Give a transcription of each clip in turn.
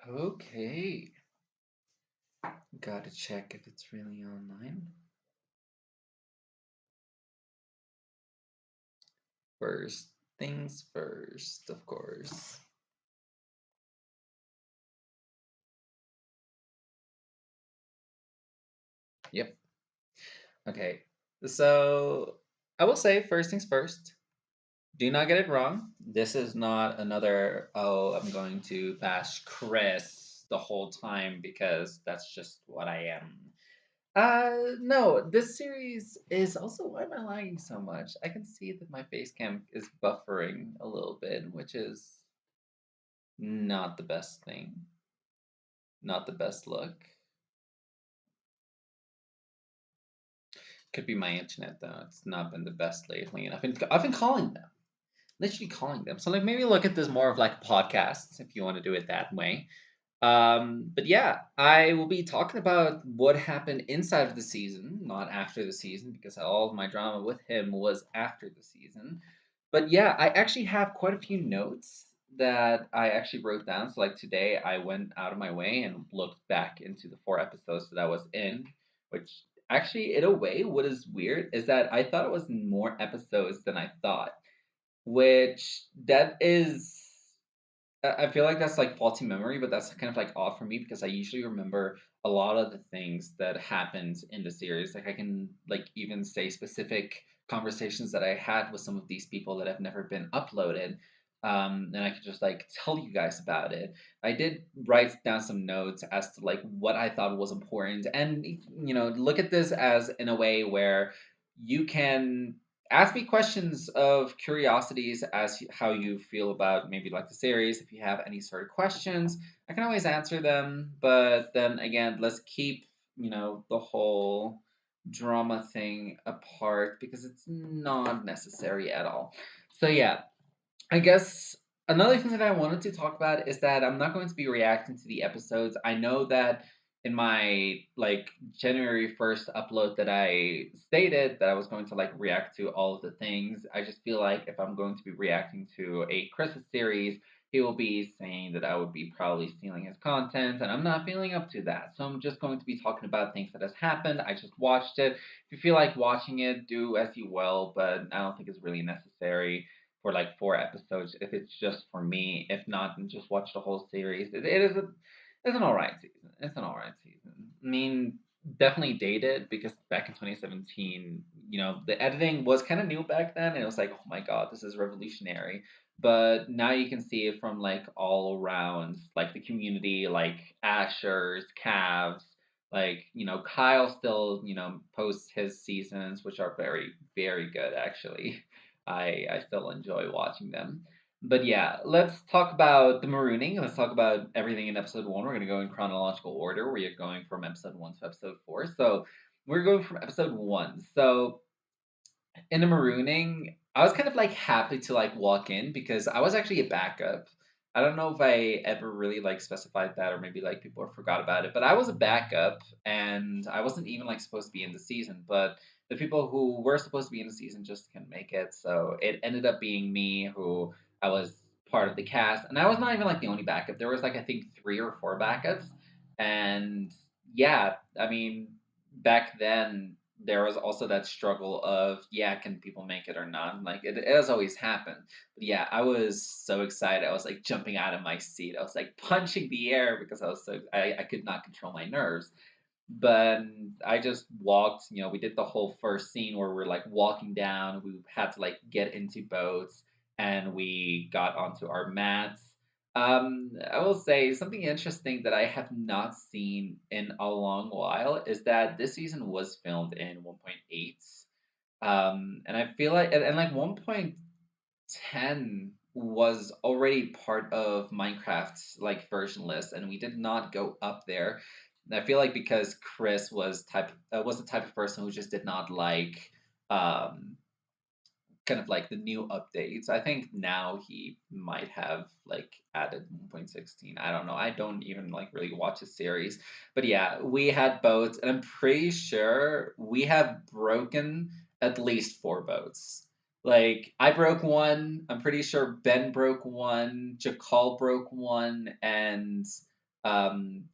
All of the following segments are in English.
Okay. Gotta check if it's really online. First things first, of course. Yep. Okay. So I will say first things first. Do not get it wrong. This is not another, oh, I'm going to bash Chris the whole time because that's just what I am. No, this series is also why am I lagging so much? I can see that my face cam is buffering a little bit, which is not the best thing. Not the best look. Could be my internet though. It's not been the best lately, and I've been calling them, literally calling them. So like maybe look at this more of like a podcast if you want to do it that way. But yeah, I will be talking about what happened inside of the season, not after the season, because all of my drama with him was after the season. But yeah, I actually have quite a few notes that I actually wrote down. So like today, I went out of my way and looked back into the 4 episodes that I was in, which actually, in a way, what is weird is that I thought it was more episodes than I thought, which that is I feel like that's like faulty memory, but that's kind of like odd for me because I usually remember a lot of the things that happened in the series. Like I can like even say specific conversations that I had with some of these people that have never been uploaded. And I could just like tell you guys about it. I did write down some notes as to like what I thought was important, and look at this as in a way where you can ask me questions of curiosities as how you feel about maybe like the series. If you have any sort of questions, I can always answer them. But then again, let's keep the whole drama thing apart because it's not necessary at all. So yeah, I guess another thing that I wanted to talk about is that I'm not going to be reacting to the episodes. I know that in my like January 1st upload that I stated that I was going to like react to all of the things. I just feel like if I'm going to be reacting to a Christmas series, he will be saying that I would be probably stealing his content, and I'm not feeling up to that. So I'm just going to be talking about things that has happened. I just watched it. If you feel like watching it, do as you will, but I don't think it's really necessary for like 4 episodes if it's just for me. If not, then just watch the whole series. It's an alright season. It's an alright season. I mean, definitely dated because back in 2017, the editing was kind of new back then, and it was like, oh my god, this is revolutionary. But now you can see it from like all around, like the community, like Asher's, Cavs, like Kyle still posts his seasons, which are very very good actually. I still enjoy watching them. But yeah, let's talk about the marooning. Let's talk about everything in episode one. We're going to go in chronological order. We are going from episode one to episode four. So we're going from episode one. So in the marooning, I was kind of like happy to like walk in because I was actually a backup. I don't know if I ever really like specified that or maybe like people forgot about it, but I was a backup and I wasn't even like supposed to be in the season, but the people who were supposed to be in the season just couldn't make it. So it ended up being me who I was part of the cast, and I was not even like the only backup. There was like I think 3 or 4 backups. And yeah, I mean, back then there was also that struggle of yeah, can people make it or not? Like it has always happened. But yeah, I was so excited. I was like jumping out of my seat. I was like punching the air because I could not control my nerves. But I just walked, we did the whole first scene where we're like walking down. We had to like get into boats and we got onto our mats. I will say something interesting that I have not seen in a long while is that this season was filmed in 1.8. And I feel like, and like 1.10 was already part of Minecraft's like version list, and we did not go up there. And I feel like because Chris was the type of person who just did not like um kind of like the new updates. I think now he might have like added 1.16. I don't know. I don't even like really watch a series. But yeah, we had boats, and I'm pretty sure we have broken at least 4 boats. Like I broke one, I'm pretty sure Ben broke one, Jakal broke one, and Um,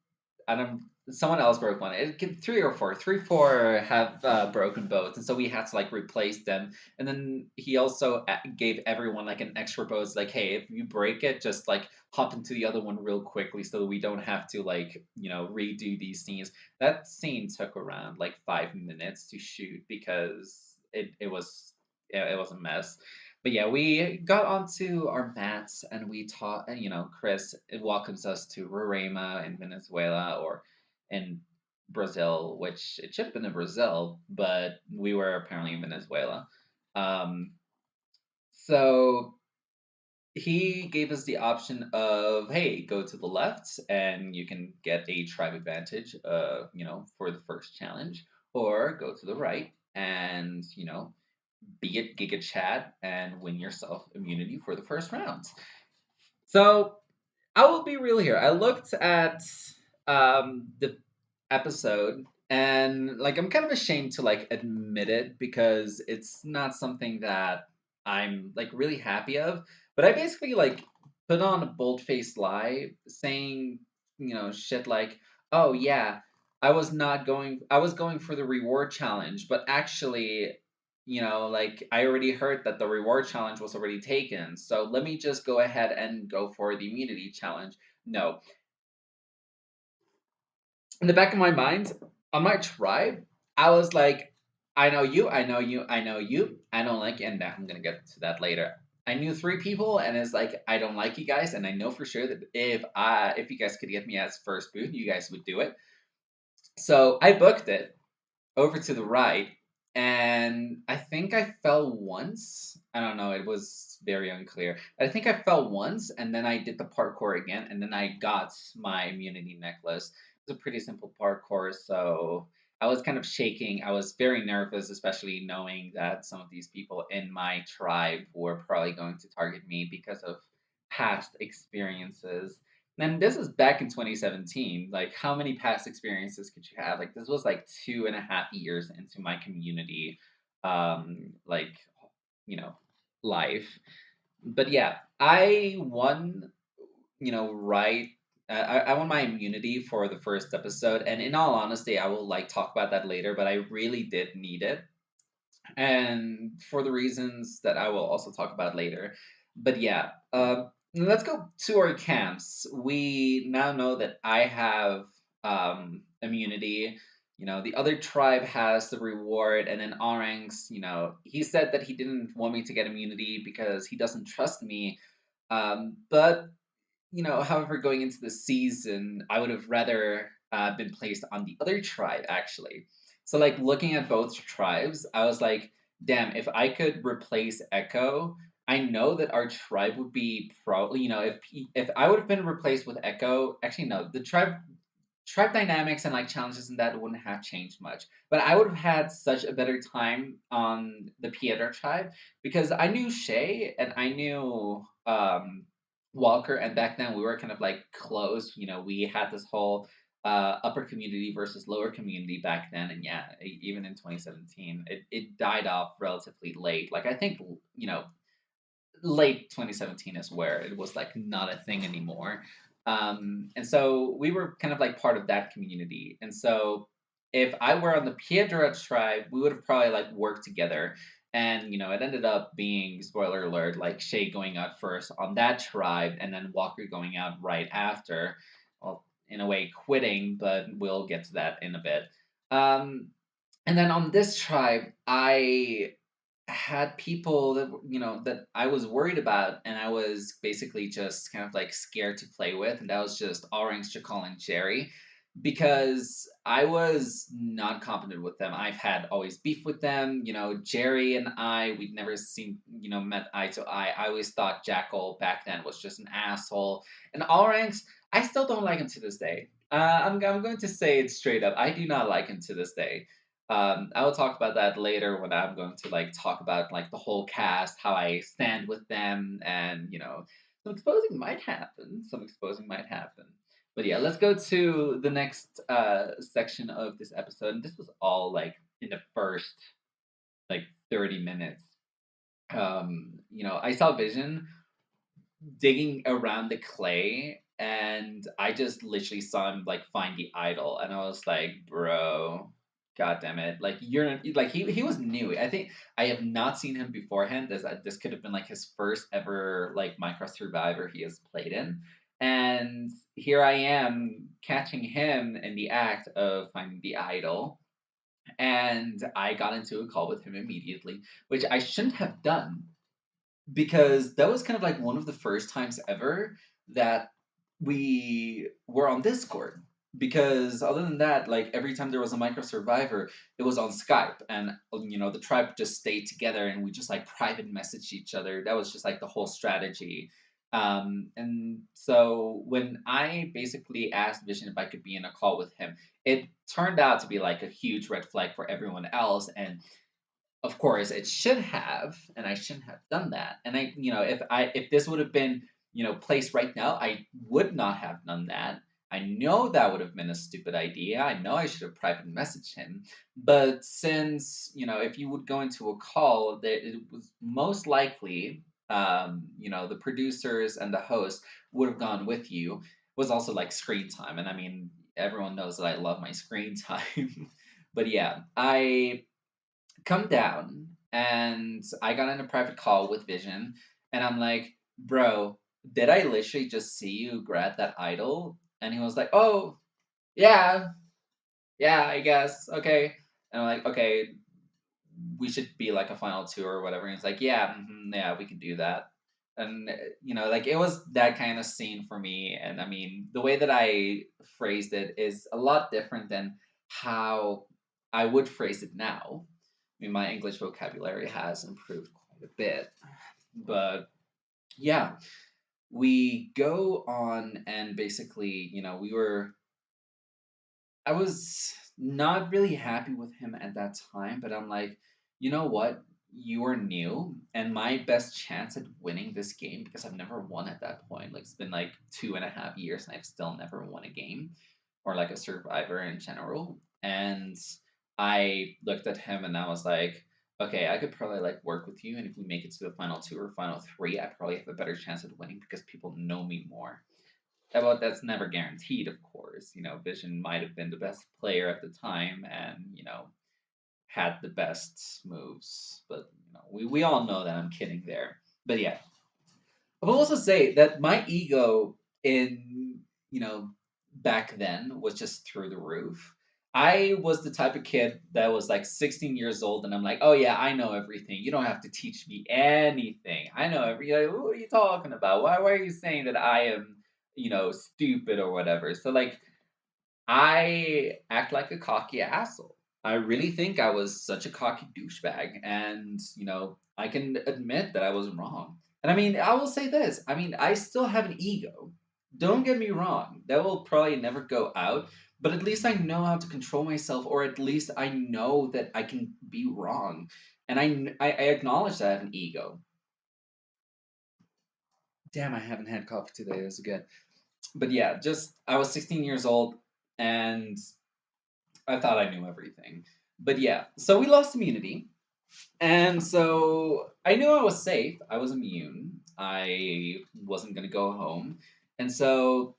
and someone else broke one. Three or four, three, four have broken boats, and so we had to like replace them. And then he also gave everyone like an extra boat. It's like, hey, if you break it, just like hop into the other one real quickly, so that we don't have to like redo these scenes. That scene took around like 5 minutes to shoot because it was a mess. But yeah, we got onto our mats and we taught, Chris welcomes us to Roraima in Venezuela or in Brazil, which it should have been in Brazil, but we were apparently in Venezuela. Um, so he gave us the option of, hey, go to the left and you can get a tribe advantage, for the first challenge, or go to the right and, be it Giga Chat and win yourself immunity for the first round. So I will be real here. I looked at the episode and like I'm kind of ashamed to like admit it because it's not something that I'm like really happy of. But I basically like put on a bold faced lie saying, shit like, oh yeah, I was going for the reward challenge, but actually, like I already heard that the reward challenge was already taken. So let me just go ahead and go for the immunity challenge. No, in the back of my mind, on my tribe, I was like, I know you, I know you, I know you, I don't like you, and I'm gonna get to that later. I knew three people, and it's like I don't like you guys, and I know for sure that if you guys could get me as first boot, you guys would do it. So I booked it over to the right, and I think I fell once. I don't know, it was very unclear. I think I fell once, and then I did the parkour again, and then I got my immunity necklace. It was a pretty simple parkour, so I was kind of shaking. I was very nervous, especially knowing that some of these people in my tribe were probably going to target me because of past experiences. And this is back in 2017. Like, how many past experiences could you have? Like, this was like 2.5 years into my community, like, you know, life. But yeah, I won, right. I won my immunity for the first episode. And in all honesty, I will like talk about that later, but I really did need it and for the reasons that I will also talk about later. But yeah, let's go to our camps. We now know that I have immunity. The other tribe has the reward, and then Orangs, he said that he didn't want me to get immunity because he doesn't trust me. But however, going into the season, I would have rather been placed on the other tribe, actually. So, like, looking at both tribes, I was like, damn, if I could replace Echo, I know that our tribe would be probably, if I would have been replaced with Echo, actually, no, the tribe dynamics and like challenges and that wouldn't have changed much. But I would have had such a better time on the Piedra tribe because I knew Shay and I knew Walker, and back then we were kind of like close. We had this whole upper community versus lower community back then, and yeah, even in 2017, it died off relatively late. Like I think late 2017 is where it was like not a thing anymore. And so we were kind of like part of that community. And so if I were on the Piedra tribe, we would have probably like worked together. And it ended up being, spoiler alert, like Shay going out first on that tribe, and then Walker going out right after. Well, in a way, quitting, but we'll get to that in a bit. Um, and then on this tribe, I had people that that I was worried about, and I was basically just kind of like scared to play with, and that was just Orange, Chakal, and Jerry, because I was not confident with them. I've had always beef with them. Jerry and we'd never seen met eye to eye. I always thought Jackal back then was just an asshole, and Orange, I still don't like him to this day. I'm going to say it straight up. I do not like him to this day. I will talk about that later when I'm going to like talk about like the whole cast, how I stand with them, and some exposing might happen. Some exposing might happen. But yeah, let's go to the next section of this episode. And this was all like in the first like 30 minutes. I saw Vision digging around the clay, and I just literally saw him like find the idol, and I was like, bro, god damn it, like you're like he was new. I think I have not seen him beforehand. This could have been like his first ever like Minecraft Survivor he has played in, and here I am catching him in the act of finding the idol, and I got into a call with him immediately, which I shouldn't have done because that was kind of like one of the first times ever that we were on Discord. Because other than that, like every time there was a Minecraft Survivor, it was on Skype, and the tribe just stayed together, and we just like private messaged each other. That was just like the whole strategy. And so when I basically asked Vision if I could be in a call with him, it turned out to be like a huge red flag for everyone else, and of course it should have, and I shouldn't have done that. And if this would have been placed right now, I would not have done that. I know that would have been a stupid idea. I know I should have private messaged him. But since if you would go into a call, that it was most likely the producers and the host would have gone with you. Was also like screen time, and I mean everyone knows that I love my screen time. But yeah, I come down, and I got in a private call with Vision, and I'm like, bro, did I literally just see you grab that idol? And he was like, oh, yeah, yeah, I guess. Okay. And I'm like, okay, we should be like a final two or whatever. And he's like, yeah, yeah, we can do that. And like it was that kind of scene for me. And I mean, the way that I phrased it is a lot different than how I would phrase it now. I mean, my English vocabulary has improved quite a bit. But yeah, we go on, and basically, I was not really happy with him at that time, but I'm like, you know what? You are new, and my best chance at winning this game, because I've never won at that point. Like, it's been like 2.5 years, and I've still never won a game or like a survivor in general. And I looked at him and I was like, okay, I could probably like work with you, and if we make it to the final two or final three, I probably have a better chance at winning because people know me more. Well, that's never guaranteed, of course. Vision might have been the best player at the time, and had the best moves, but we all know that I'm kidding there. But yeah, I will also say that my ego in back then was just through the roof. I was the type of kid that was like 16 years old, and I'm like, oh yeah, I know everything. You don't have to teach me anything. I know everything. Like, what are you talking about? Why are you saying that I am stupid or whatever? So like I act like a cocky asshole. I really think I was such a cocky douchebag, and I can admit that I was wrong. And I mean, I will say this. I mean, I still have an ego. Don't get me wrong. That will probably never go out, but at least I know how to control myself, or at least I know that I can be wrong. And I acknowledge that I have an ego. Damn, I haven't had coffee today. That's good. But yeah, just I was 16 years old, and I thought I knew everything. But yeah, so we lost immunity. And so I knew I was safe. I was immune. I wasn't going to go home. And so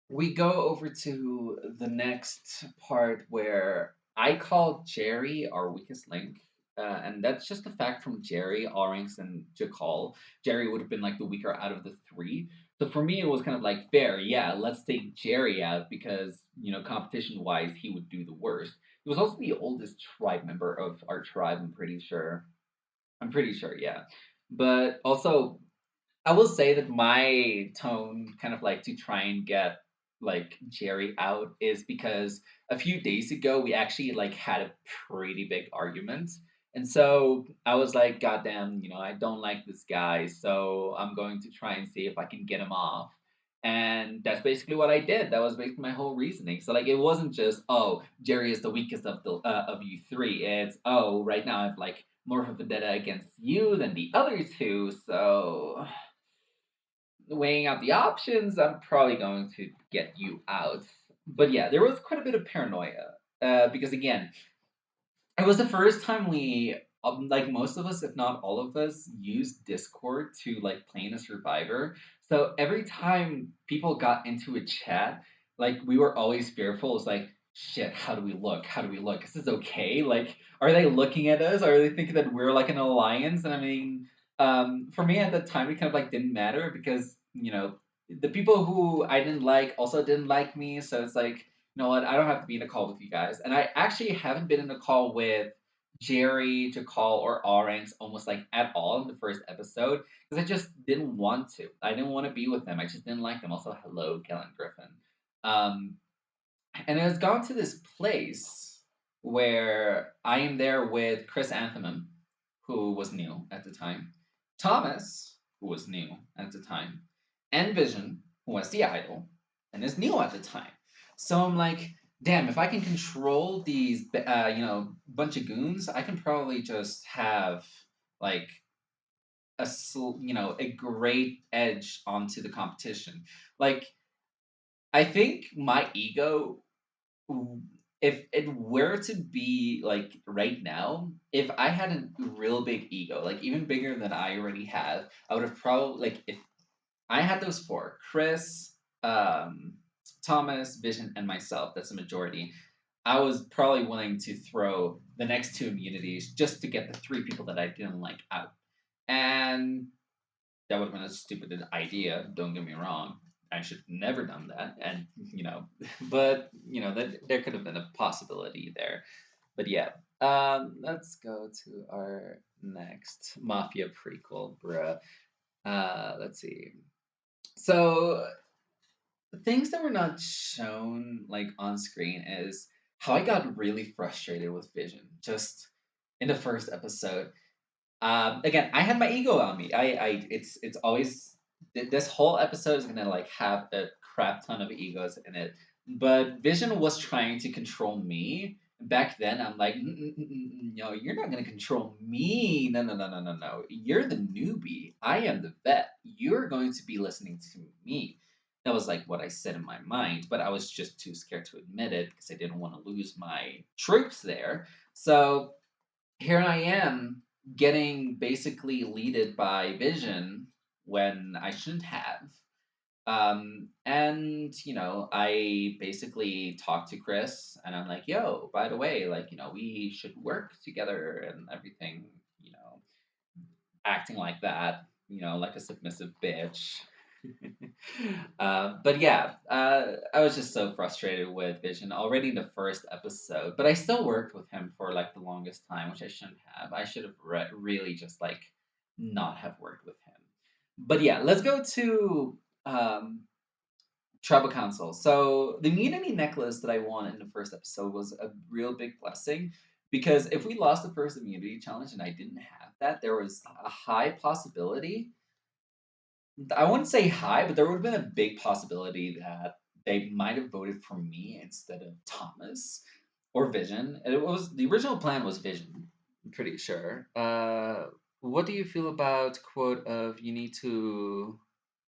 we go over to the next part where I call Jerry our weakest link. And that's just a fact from Jerry, Oranx, and Jakal. Jerry would have been like the weaker out of the three. So for me, it was kind of like fair. Yeah, let's take Jerry out because, competition wise, he would do the worst. He was also the oldest tribe member of our tribe, I'm pretty sure. I'm pretty sure, yeah. But also, I will say that my tone, kind of like to try and get like Jerry out, is because a few days ago we actually like had a pretty big argument. And so I was like, God damn, I don't like this guy, so I'm going to try and see if I can get him off. And that's basically what I did. That was basically my whole reasoning. So like, it wasn't just, oh, Jerry is the weakest of you three. It's, oh, right now I have like more of a vendetta against you than the other two. So weighing out the options, I'm probably going to get you out. But yeah, there was quite a bit of paranoia. Because again, it was the first time we, like most of us, if not all of us, used Discord to like play in a survivor. So every time people got into a chat, like we were always fearful. It's like, shit, how do we look? How do we look? Is this okay? Like, are they looking at us? Are they thinking that we're like an alliance? And I mean, for me at the time, it kind of like didn't matter because, the people who I didn't like also didn't like me. So it's like, you know what? I don't have to be in a call with you guys. And I actually haven't been in a call with Jerry, Jakal, or Orange almost like at all in the first episode because I just didn't want to. I didn't want to be with them. I just didn't like them. Also, hello, Kellen Griffin. Um, and it has gone to this place where I am there with Chris Anthem, who was new at the time, Thomas, who was new at the time, and Vision, who was the idol and is new at the time. So I'm like, damn, if I can control these, bunch of goons, I can probably just have like a great edge onto the competition. Like I think my ego, if it were to be like right now, if I had a real big ego, like even bigger than I already have, I would have probably like if I had those four, Chris, um, Thomas, Vision, and myself. That's the majority. I was probably willing to throw the next two immunities just to get the three people that I didn't like out. And that would have been a stupid idea. Don't get me wrong. I should have never done that. And but that there could have been a possibility there. But yeah, let's go to our next Mafia prequel, bruh. Let's see. So the things that were not shown like on screen is how I got really frustrated with Vision just in the first episode. Again, I had my ego on me. It's always this whole episode is gonna like have a crap ton of egos in it. But Vision was trying to control me. Back then, I'm like, no, you're not gonna control me. No, no, no, no, no, no. You're the newbie. I am the vet. You're going to be listening to me. That was like what I said in my mind, but I was just too scared to admit it because I didn't want to lose my troops there. So here I am getting basically leaded by Vision when I shouldn't have. And I basically talked to Chris and I'm like, yo, by the way, like, we should work together and everything, acting like that, like a submissive bitch. But yeah, I was just so frustrated with Vision already in the first episode, but I still worked with him for like the longest time, which I shouldn't have. I should have really just like not have worked with him. But yeah, let's go to um, Tribal Council. So the immunity necklace that I won in the first episode was a real big blessing because if we lost the first immunity challenge and I didn't have that, there was a high possibility. I wouldn't say high, but there would have been a big possibility that they might have voted for me instead of Thomas or Vision. It was the original plan was Vision. I'm pretty sure. What do you feel about quote of you need to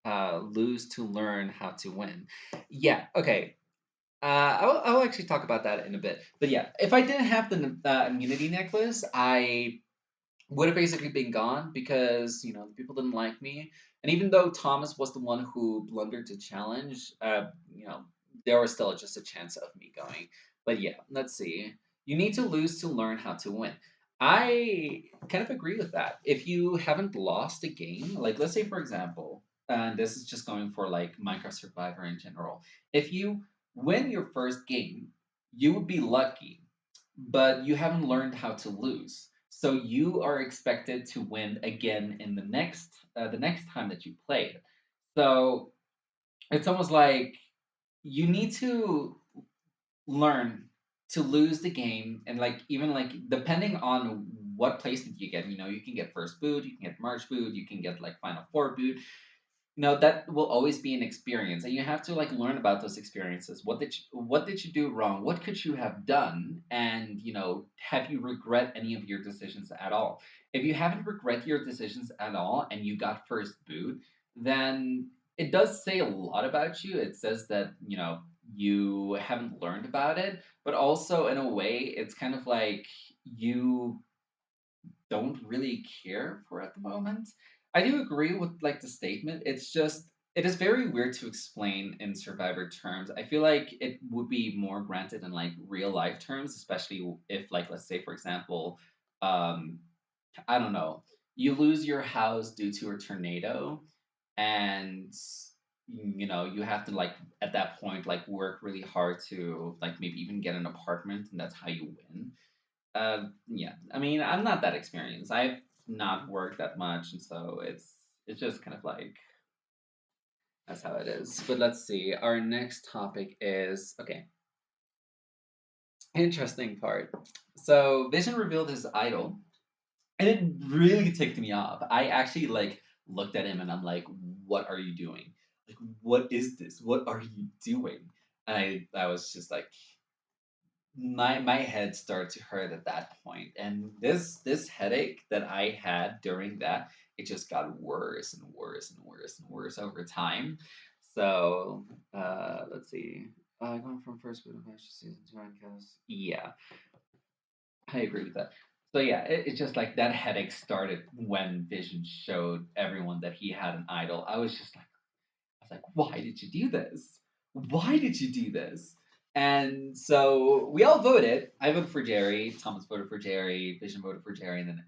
lose to learn how to win? Yeah. Okay. I will actually talk about that in a bit. But yeah, if I didn't have the immunity necklace, I would have basically been gone because the people didn't like me, and even though Thomas was the one who blundered the challenge, there was still just a chance of me going. But yeah, let's see. You need to lose to learn how to win. I kind of agree with that. If you haven't lost a game, like let's say for example, and this is just going for like Minecraft Survivor in general, if you win your first game, you would be lucky, but you haven't learned how to lose. So you are expected to win again in the next time that you play it. So it's almost like you need to learn to lose the game, and like even like depending on what placement you get, you can get first boot, you can get March boot, you can get like Final Four boot. That will always be an experience, and you have to like learn about those experiences. What did you do wrong? What could you have done? And have you regret any of your decisions at all? If you haven't regret your decisions at all and you got first boot, then it does say a lot about you. It says that you haven't learned about it, but also in a way it's kind of like you don't really care for at the moment. I do agree with like the statement. It's just It is very weird to explain in Survivor terms. I feel like it would be more granted in like real life terms, especially if like let's say for example, um, I don't know, you lose your house due to a tornado, and you have to like at that point like work really hard to like maybe even get an apartment, and that's how you win. Yeah, I mean, I'm not that experienced. I've not worked that much, and so it's just kind of like that's how it is. But let's see. Our next topic is okay. Interesting part. So Vision revealed his idol, and it really ticked me off. I actually like looked at him and I'm like, "What are you doing? Like, what is this? What are you doing?" And I was just like, my head started to hurt at that point, and this headache that I had during that, it just got worse and worse and worse and worse over time. So let's see. Going from first boot of Ash to season two, I guess. Yeah, I agree with that. So yeah, it's just like that headache started when Vision showed everyone that he had an idol. I was like, why did you do this? Why did you do this? And so we all voted. I voted for Jerry. Thomas voted for Jerry. Vision voted for Jerry. And then,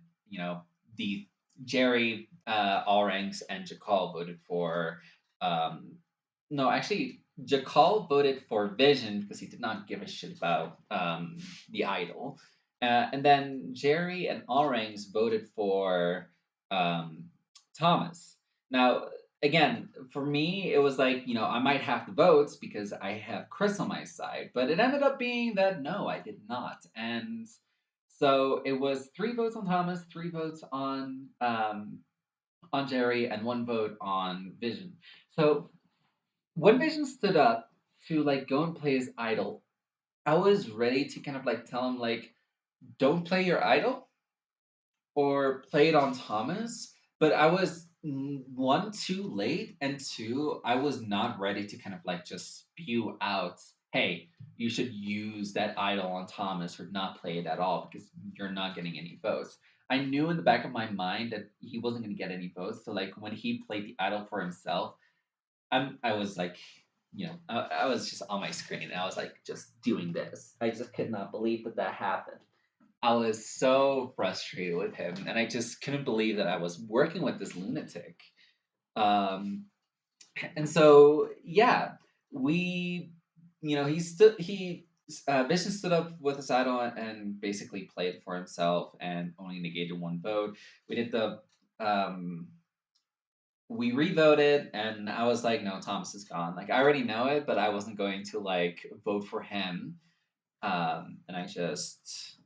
the Jerry, Allranks, and Jakal voted for. Um, no, actually, Jakal voted for Vision because he did not give a shit about the idol. And then Jerry and Allranks voted for um, Thomas. Now, again, for me, it was like, I might have the votes because I have Chris on my side, but it ended up being that no, I did not. And so it was 3 votes on Thomas, 3 votes on Jerry, and 1 vote on Vision. So when Vision stood up to like go and play his idol, I was ready to kind of like tell him like, don't play your idol or played on Thomas, but I was one too late, and two, I was not ready to kind of like just spew out, hey, you should use that idol on Thomas or not play it at all because you're not getting any votes. I knew in the back of my mind that he wasn't going to get any votes. So like when he played the idol for himself, I was like, I was just on my screen and I was like just doing this. I just could not believe that that happened. I was so frustrated with him, and I just couldn't believe that I was working with this lunatic. Um, and so, yeah, we, Vision stood up with his idol and basically played for himself and only negated 1 vote. We did um, we revoted, and I was like, no, Thomas is gone. Like, I already know it, but I wasn't going to like vote for him. And I just,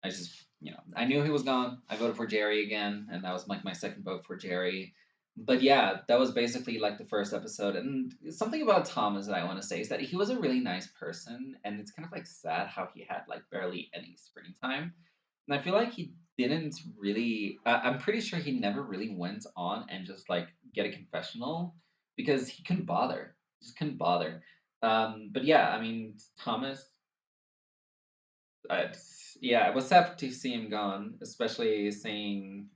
I knew he was gone. I voted for Jerry again, and that was like my second vote for Jerry. But yeah, that was basically like the first episode. And something about Thomas that I want to say is that he was a really nice person, and it's kind of like sad how he had like barely any screen time. And I feel like he didn't really. I'm pretty sure he never really went on and just like get a confessional because he couldn't bother. He just couldn't bother. But yeah, I mean, Thomas, I, yeah, it was sad to see him gone, especially seeing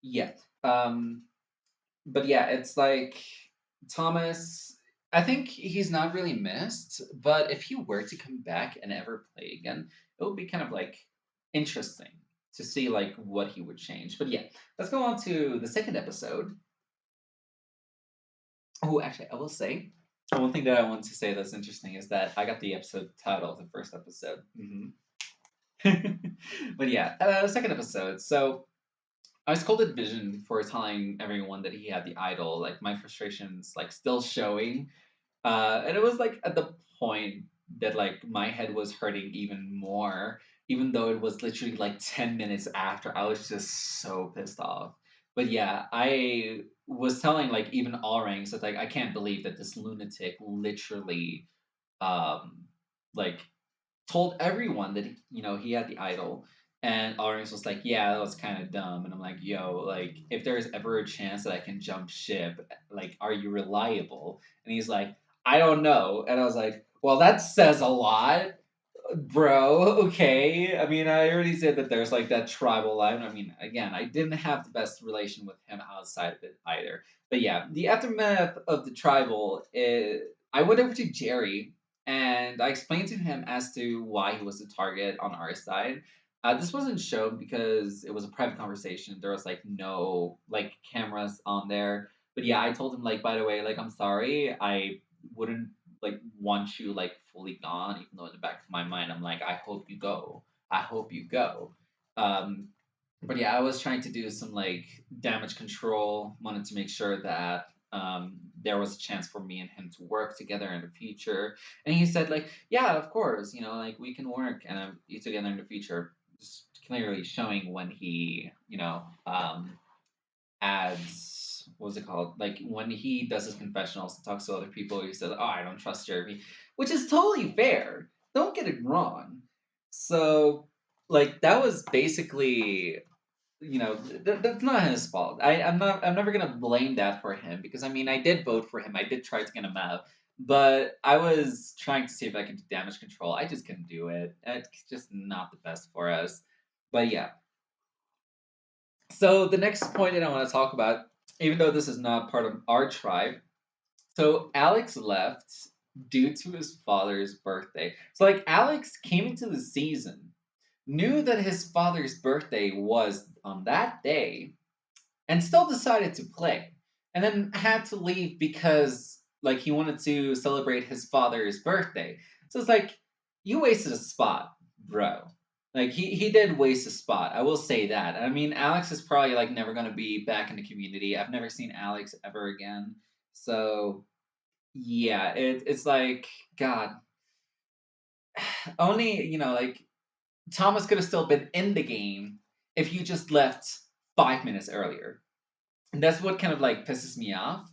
yeah. Um, but yeah, it's like Thomas. I think he's not really missed, but if he were to come back and ever play again, it would be kind of like interesting to see like what he would change. But yeah, let's go on to the second episode. Oh, actually, I will say one thing that I want to say that's interesting is that I got the episode title of the first episode. But yeah, second episode. So I scolded Vision for telling everyone that he had the idol. Like my frustrations, like still showing, and it was like at the point that like my head was hurting even more, even though it was literally like 10 minutes after. I was just so pissed off. But yeah, I was telling like even all ranks that like I can't believe that this lunatic literally um like told everyone that he had the idol, and Orange was like, "Yeah, that was kind of dumb." And I'm like, "Yo, like, if there's ever a chance that I can jump ship, like, are you reliable?" And he's like, "I don't know." And I was like, "Well, that says a lot." Bro, okay. I mean, I already said that there's like that tribal line. I mean, again, I didn't have the best relation with him outside of it either. But yeah, the aftermath of the tribal is I went over to Jerry and I explained to him as to why he was the target on our side. This wasn't shown because it was a private conversation. There was like no like cameras on there. But yeah, I told him like, by the way, like I'm sorry, I wouldn't like want you like fully gone, even though in the back of my mind I'm like, I hope you go. I hope you go. Um, but yeah, I was trying to do some like damage control, wanted to make sure that there was a chance for me and him to work together in the future. And he said like, yeah, of course, like we can work and be together in the future. Just clearly showing when he, adds what's it called? Like when he does his confessionals and talks to other people, he says, "Oh, I don't trust Jervy," which is totally fair. Don't get it wrong. So, like that was basically, that's not his fault. I'm not. I'm never gonna blame that for him because I mean, I did vote for him. I did try to get him out, but I was trying to see if I could do damage control. I just couldn't do it. It's just not the best for us. But yeah, so the next point that I want to talk about, even though this is not part of our tribe, so Alex left due to his father's birthday. So like Alex came into the season, knew that his father's birthday was on that day, and still decided to play. And then had to leave because like he wanted to celebrate his father's birthday. So it's like you wasted a spot, bro. Like he did waste a spot. I will say that. I mean, Alex is probably like never gonna be back in the community. I've never seen Alex ever again. So yeah, it's like God. Only like Thomas could have still been in the game if you just left 5 minutes earlier. And that's what kind of like pisses me off.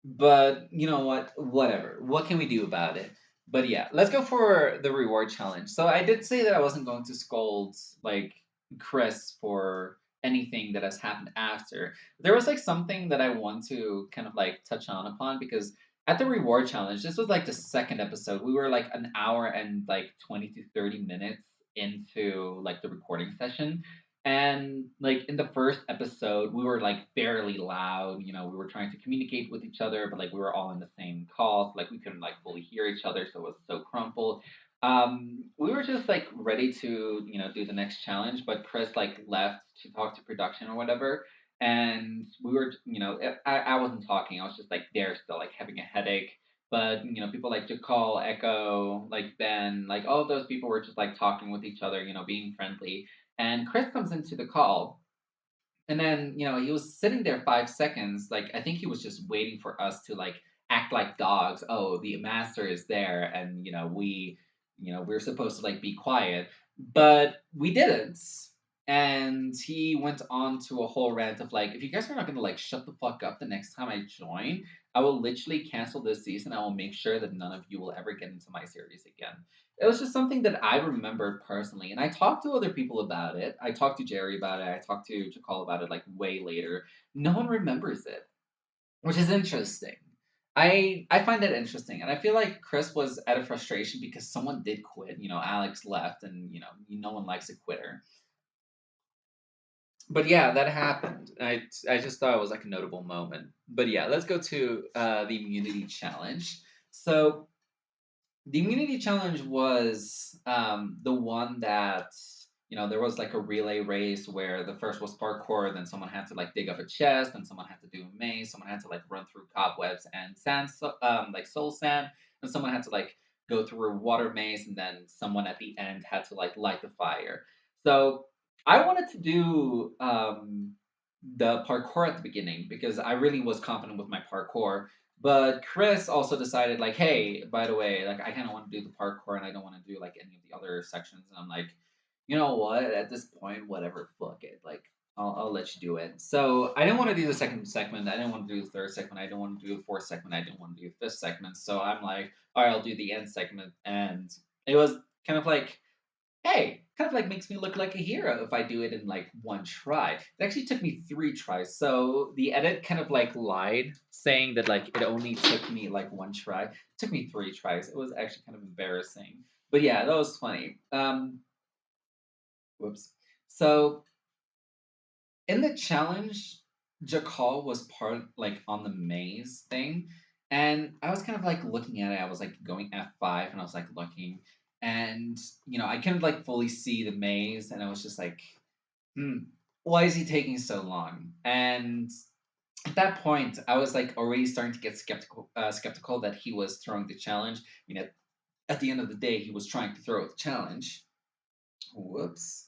But you know what? Whatever. What can we do about it? But yeah, let's go for the reward challenge. So I did say that I wasn't going to scold like Chris for anything that has happened after. There was like something that I want to kind of like touch on upon because at the reward challenge, this was like the second episode. We were like an hour and like 20 to 30 minutes into like the recording session. And like in the first episode, we were like fairly loud. We were trying to communicate with each other, but like we were all in the same call, so like we couldn't like fully hear each other, so it was so crumpled. We were just like ready to do the next challenge, but Chris like left to talk to production or whatever, and we were I wasn't talking. I was just like there still like having a headache. But people like Jakal, Echo, like Ben, like all of those people were just like talking with each other, being friendly, and Chris comes into the call, and then, he was sitting there 5 seconds. Like, I think he was just waiting for us to like act like dogs. Oh, the master is there, and we're supposed to like be quiet, but we didn't. And he went on to a whole rant of like, if you guys are not gonna like shut the fuck up the next time I join, I will literally cancel this season. I will make sure that none of you will ever get into my series again. It was just something that I remembered personally, and I talked to other people about it. I talked to Jerry about it. I talked to Jakal about it like way later. No one remembers it, which is interesting. I find that interesting, and I feel like Chris was at a frustration because someone did quit. Alex left, and no one likes a quitter. But yeah, that happened. I just thought it was like a notable moment. But yeah, let's go to the immunity challenge. So the immunity challenge was the one that there was like a relay race where the first was parkour, then someone had to like dig up a chest, then someone had to do a maze, someone had to like run through cobwebs and sand, like soul sand, and someone had to like go through a water maze, and then someone at the end had to like light the fire. So I wanted to do the parkour at the beginning because I really was confident with my parkour, but Chris also decided, like, hey, by the way, like, I kind of want to do the parkour and I don't want to do like any of the other sections. And I'm like, you know what? At this point, whatever, fuck it. Like, I'll let you do it. So I didn't want to do the second segment. I didn't want to do the third segment. I didn't want to do the fourth segment. I didn't want to do the fifth segment. So I'm like, all right, I'll do the end segment. And it was kind of like, hey, kind of like makes me look like a hero if I do it in like one try. It actually took me 3 tries. So the edit kind of like lied, saying that like it only took me like one try. It took me 3 tries. It was actually kind of embarrassing. But yeah, that was funny. Whoops. So in the challenge, Jakal was part like on the maze thing, and I was kind of like looking at it. I was like going F5, and I was like looking, and I couldn't like fully see the maze, and I was just like, hmm, why is he taking so long? And at that point, I was like already starting to get skeptical that he was throwing the challenge. At the end of the day, he was trying to throw the challenge. Whoops.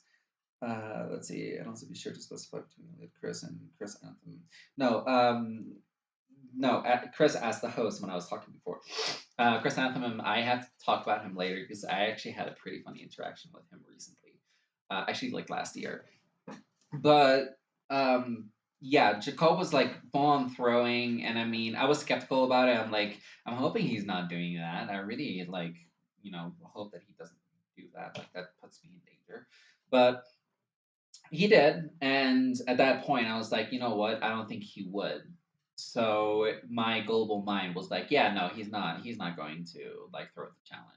Let's see. I don't have to be sure to specify between Chris and Chris Anthem. No, no. Chris asked the host when I was talking before. Chris Anthem. I have to talk about him later because I actually had a pretty funny interaction with him recently. Actually, like last year. But yeah, Jacob was like full on throwing, and I mean, I was skeptical about it. I'm like, I'm hoping he's not doing that. I really like, hope that he doesn't do that. Like that puts me in danger. But he did, and at that point, I was like, you know what? I don't think he would. So my global mind was like, yeah, no, he's not. He's not going to like throw the challenge.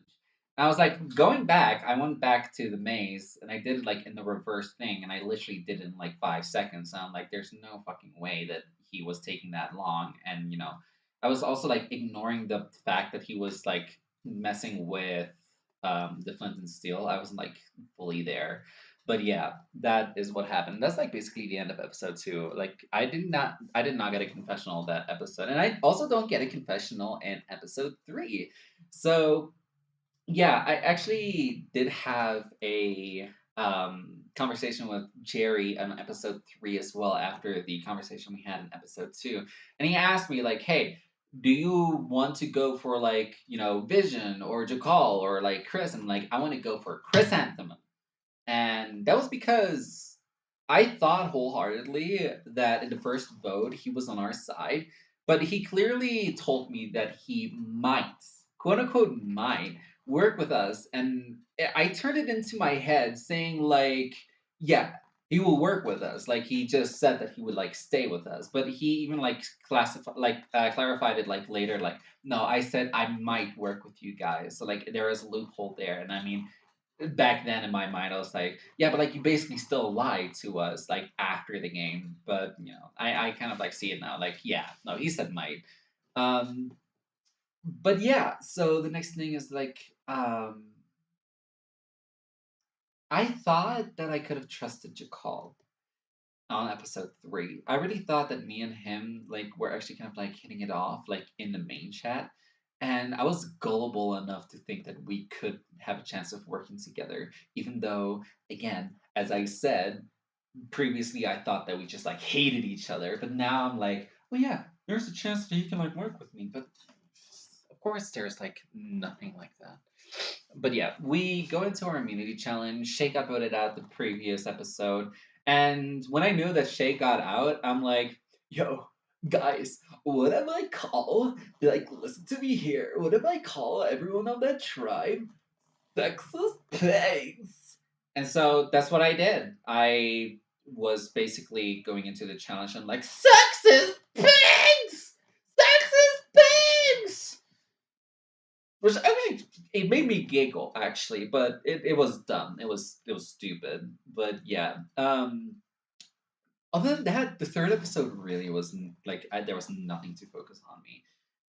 And I was like, going back, I went back to the maze and I did it like in the reverse thing, and I literally did it in like 5 seconds. And I'm like, there's no fucking way that he was taking that long. And I was also like ignoring the fact that he was like messing with the flint and steel. I wasn't like fully there. But yeah, that is what happened. That's like basically the end of episode 2. Like I did not get a confessional that episode. And I also don't get a confessional in episode 3. So yeah, I actually did have a conversation with Jerry on episode 3 as well after the conversation we had in episode 2. And he asked me like, "Hey, do you want to go for like, Vision or Jakal or like Chris?" And like, "I want to go for Chris Anthem." And that was because I thought wholeheartedly that in the first vote he was on our side, but he clearly told me that he might, quote unquote, might work with us. And I turned it into my head saying, like, yeah, he will work with us. Like, he just said that he would, like, stay with us. But he even, like, clarified it, like, later, like, no, I said I might work with you guys. So, like, there is a loophole there. And I mean, back then in my mind I was like, yeah, but like you basically still lied to us like after the game. But I kind of like see it now, like, yeah, no, he said might. um but yeah, so the next thing is like, I thought that I could have trusted Jakal on episode 3. I really thought that me and him like were actually kind of like hitting it off like in the main chat. And I was gullible enough to think that we could have a chance of working together, even though, again, as I said previously, I thought that we just like hated each other. But now I'm like, well, yeah, there's a chance that he can like work with me. But Of course, there's like nothing like that. But yeah, we go into our immunity challenge. Shake got voted out the previous episode. And when I knew that Shake got out, I'm like, yo, guys, what if I call, like, listen to me here, what if I call everyone on that tribe sexist pigs? And so that's what I did. I was basically going into the challenge. I'm like, sexist pigs! Sexist pigs! Which I mean, it made me giggle actually, but it was dumb. It was stupid. But yeah. Other than that, the third episode really wasn't like there was nothing to focus on me.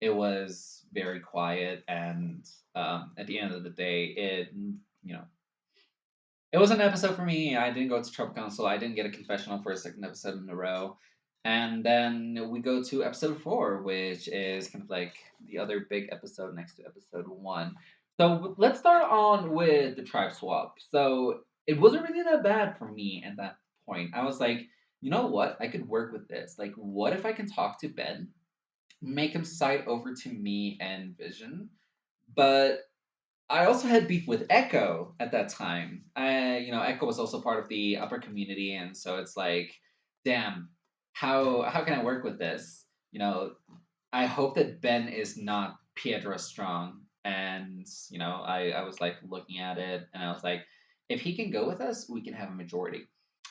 It was very quiet, and at the end of the day, you know it was an episode for me. I didn't go to Trouble Council. I didn't get a confessional for a second episode in a row. And then we go to episode 4, which is kind of like the other big episode next to episode 1. So let's start on with the tribe swap. So it wasn't really that bad for me at that point. I was like, you know what? I could work with this. Like, what if I can talk to Ben, make him side over to me and Vision? But I also had beef with Echo at that time. Echo was also part of the upper community, and so it's like, damn, how can I work with this? I hope that Ben is not Pietro Strong, and I was like looking at it, and I was like, if he can go with us, we can have a majority.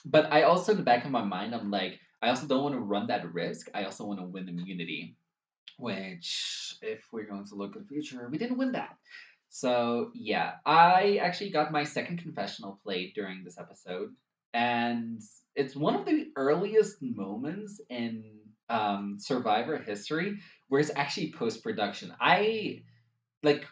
But I also, in the back of my mind, I'm like, I also don't want to run that risk. I also want to win immunity, which, if we're going to look at the future, we didn't win that. So yeah, I actually got my second confessional played during this episode, and it's one of the earliest moments in Survivor history where it's actually post production. I like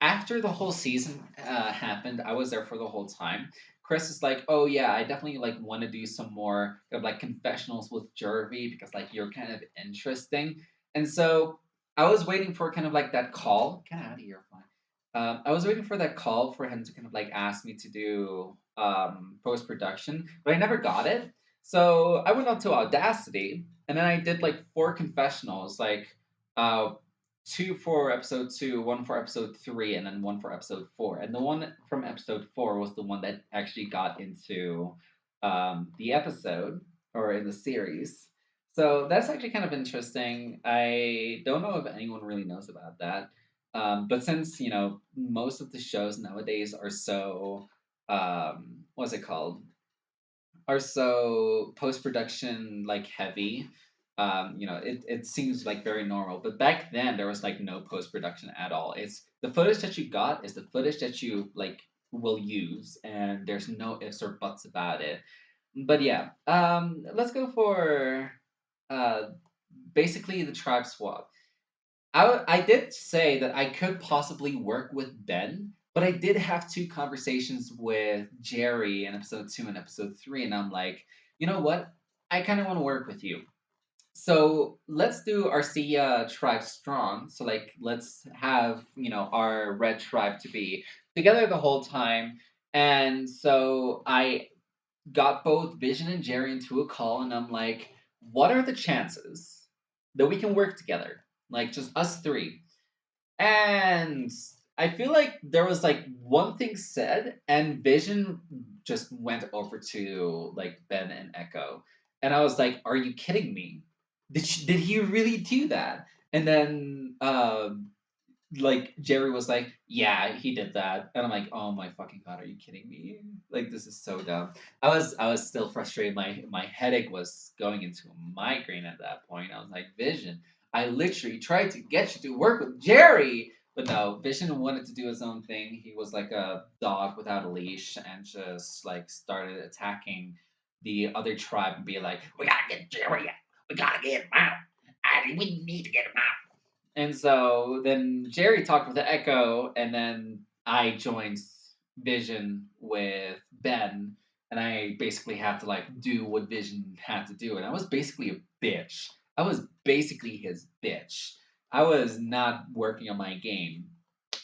after the whole season happened, I was there for the whole time. Chris is like, "Oh yeah, I definitely like want to do some more of like confessionals with Jervy because like you're kind of interesting." And so I was waiting for kind of like that call. Get out of here, fine. I was waiting for that call for him to kind of like ask me to do post production, but I never got it. So I went on to Audacity, and then I did like four confessionals, like uh, two for episode two, one for episode three, and then one for episode four. And the one from episode four was the one that actually got into the episode or in the series. So that's actually kind of interesting. I don't know if anyone really knows about that. But since, most of the shows nowadays are so, what's it called? Are so post production like heavy. It seems like very normal, but back then there was like no post production at all. It's the footage that you got is the footage that you like will use, and there's no ifs or buts about it. But yeah, let's go for uh, basically the tribe swap. I did say that I could possibly work with Ben, but I did have two conversations with Jerry in episode two and episode three, and I'm like, you know what? I kind of want to work with you. So let's do Arcia tribe strong. So like let's have our red tribe to be together the whole time. And so I got both Vision and Jerry into a call, and I'm like, what are the chances that we can work together? Like just us three. And I feel like there was like one thing said, and Vision just went over to like Ben and Echo, and I was like, "Are you kidding me? Did he really do that?" And then like Jerry was like, "Yeah, he did that," and I'm like, "Oh my fucking god, are you kidding me? Like this is so dumb." I was still frustrated. My headache was going into a migraine at that point. I was like, "Vision, I literally tried to get you to work with Jerry." But no, Vision wanted to do his own thing. He was like a dog without a leash and just like started attacking the other tribe and be like, "We gotta get Jerry out. We gotta get him out. We need to get him out." And so then Jerry talked with the Echo, and then I joined Vision with Ben, and I basically had to like do what Vision had to do, and I was basically a bitch. I was basically his bitch. I was not working on my game.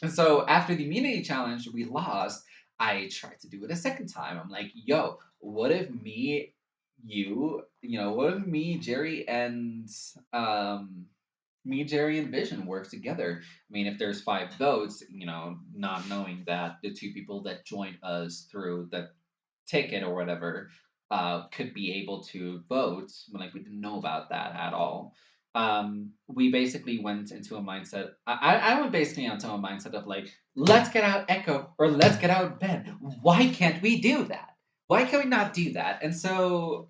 And so after the immunity challenge we lost, I tried to do it a second time. I'm like, yo, what if what if Jerry, and Jerry, and Vision work together? I mean, if there's five votes, not knowing that the two people that joined us through the ticket or whatever could be able to vote, like we didn't know about that at all. We basically went into a mindset. I went basically into a mindset of like, let's get out Echo or let's get out Ben. Why can't we do that? Why can we not do that? And so